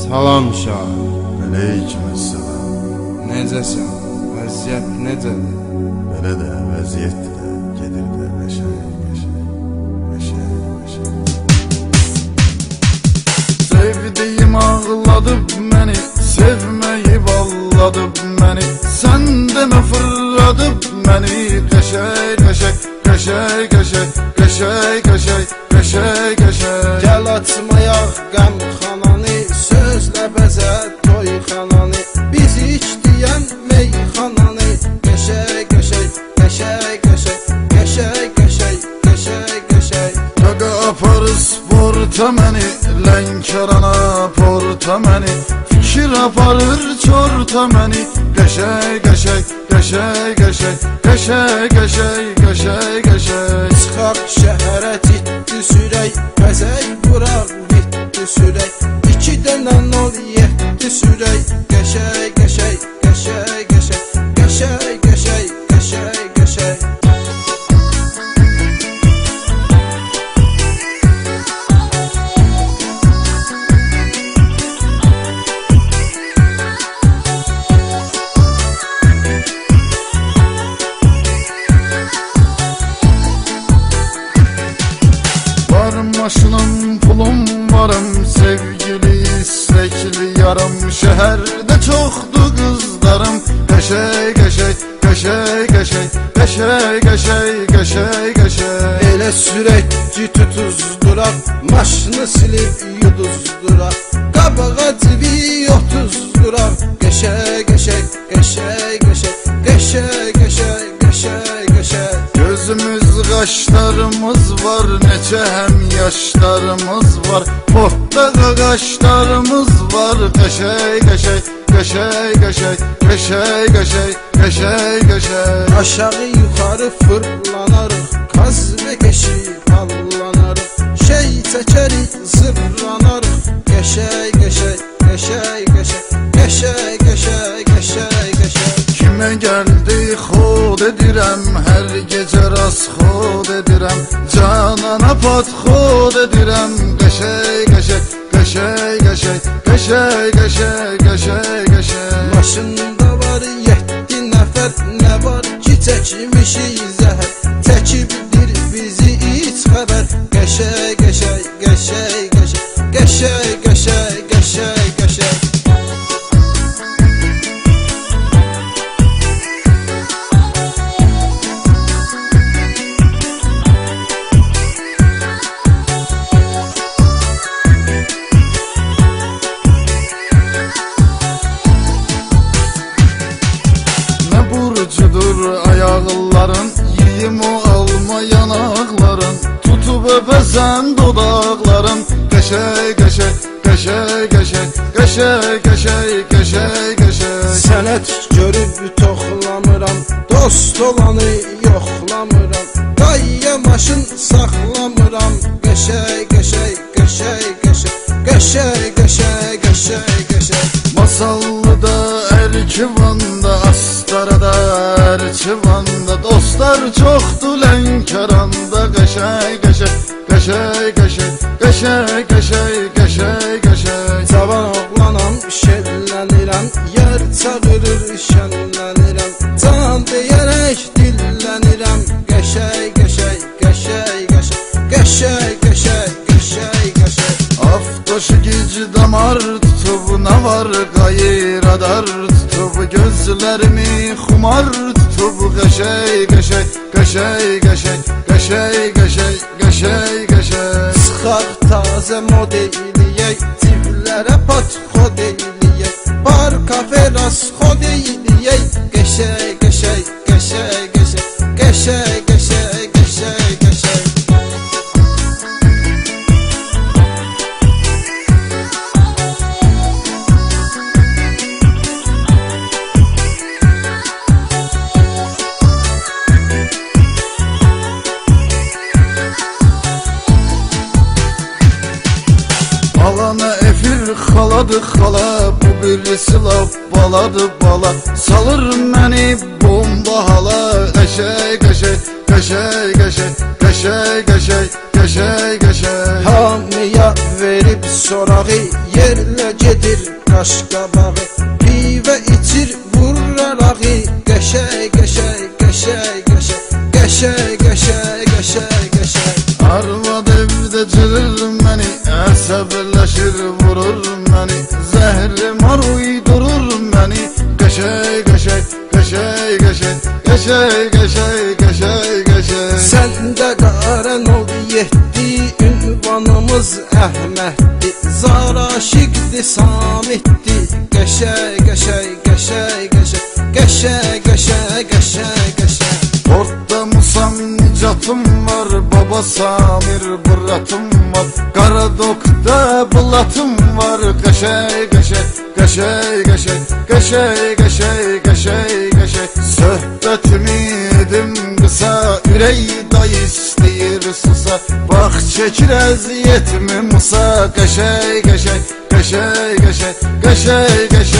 Salam şahı. Aleykümselam. Necəsən? Vəziyyət necədir? Belə də vəziyyətdir də, gedir də qəşəng, qəşəng, qəşəng, qəşəng. Sevdiyim ağladıp məni, sevməyib ağladıp məni. Sən demə fırladıp məni, qəşəng, qəşəng, qəşəng, qəşəng, qəşəng, qəşəng, qəşəng, qəşəng. Gəl açmayaq qəmxananı, sözlə bəzə toyxananı. Biz içdiyən meyxananı, qəşəng, qəşəng, qəşəng, qəşəng, qəşəng, qəşəng, qəşəng, qəşəng. Qaqa aparır sporta məni, Lənkərana porta məni. Fikir aparır çorta məni, qəşəng, qəşəng, qəşəng, qəşəng, qəşəng, qəşəng, qəşəng, qəşəng. Çıxaq şəhərə ciddi sürək, bəzək vuraq bitdi sürək. 2 dənə 07 sürək, qəşəng, qəşəng, qəşəng, qəşəng, qəşəng, qəşəng, qəşəng, qəşəng. Maşınım, pulum varım, sevgili istekli yarım. Şehirde çoktu kızlarım, qəşəng, qəşəng, qəşəng, qəşəng, qəşəng, qəşəng, qəşəng, qəşəng. Elə sürək ki tutuzduraq, maşını silib yuduzduraq. Qabağa civi 30-duraq, qəşəng, qəşəng, qəşəng, qəşəng, qəşəng, qəşəng, qəşəng, qəşəng. Gözümüz qaşlarımız var, neçə həm yaşlarımız var. Portda qaqaşlarımız var, qəşəng, qəşəng, qəşəng, qəşəng, qəşəng, qəşəng, qəşəng, qəşəng. Aşağı yuxarı fırlanarıq, qaz və keşif allanarıq. Şey çəkərik, zırlanarıq, qəşəng, qəşəng, qəşəng, qəşəng, qəşəng, qəşəng, qəşəng, qəşəng. Kimə gəldi xod edirəm, hər gecə rast xod edirəm. Canana pat xod edirəm, qəşəng, qəşəng, qəşəng, qəşəng, qəşəng, qəşəng, qəşəng, qəşəng. Maşında var 7 nəfər, nə var ki çəkmişik zəhər. Çəkibdir bizi heç xəbər, qəşəng, qəşəng, qəşəng, qəşəng, qəşəng, qəşəng, qəşəng, qəşəng. Burcudur ayaqların, yiyim o alma yanaqların. Tutub öpəsən dodaqların, qəşəng, qəşəng, qəşəng, qəşəng, qəşəng, qəşəng, qəşəng, qəşəng. Sənət görüb toxlamıram, dost olanı yoxlamıram. Qayya maşın saxlamıram, qəşəng, qəşəng, qəşəng, qəşəng, qəşəng, qəşəng, qəşəng, qəşəng. Masallıda, Ərkivanda, Astarada, Ərkivanda. Dostlar çoxdur Lənkəranda, qəşəng, qəşəng, qəşəng, qəşəng, qəşəng, qəşəng, qəşəng, qəşəng. Cavan oğlanam, şellənirəm, yer çağırır, şənlənirəm. Can deyərək dillənirəm, qəşəng, qəşəng, qəşəng, qəşəng, qəşəng, qəşəng, qəşəng, qəşəng. Aftoşu gic damar tutub, nə var qayır adar tutub. Gözlərimi xumar tutub, qəşəng, qəşəng, qəşəng, qəşəng, qəşəng, qəşəng, qəşəng, qəşəng. Çıxaq tazə model eləyək, civlərə pat xod eləyək. Bar kafe rast xod eləyək, qəşəng, qəşəng, qəşəng, qəşəng, qəşəng, qəşəng, qəşəng, qəşəng. Alana efir xaladı xala, bu birisi laf baladı bala. Salır məni bomba hala, qəşəng, qəşəng, qəşəng, qəşəng, qəşəng, qəşəng, qəşəng, qəşəng. Hamıya verib sorağı, yerlə gedir qaşqabağı. Pivə içir vurur arağı, qəşəy qəşəy qəşəy qəşəy qəşəy qəşəy qəşəy qəşəy. Arvad evdə cırır məni, əsəbləşir vurur məni, zəhrimar uydurur məni. Qəşəy qəşəy qəşəy qəşəy qəşəy qəşəy qəşəy qəşəy. Səndə qarən oldu yetdi, ünvanımız Əhməddi, Zaraşiqdi, Samitdi. Qəşəy qəşəy qəşəy qəşəy qəşəy qəşəy qəşəy qəşəy. Orda Musam Nicatım var, Baba Samir Buratım var, Qaradokda Bulatım var. Qəşəy qəşəy qəşəy qəşəy qəşəy qəşəy qəşəy qəşəy. Söhbətimi edim qısa, ürək day istəyir susa, bax çəkir əziyyətimi Musa. Qəşəy qəşəy qəşəy qəşəy qəşəy qəşəy.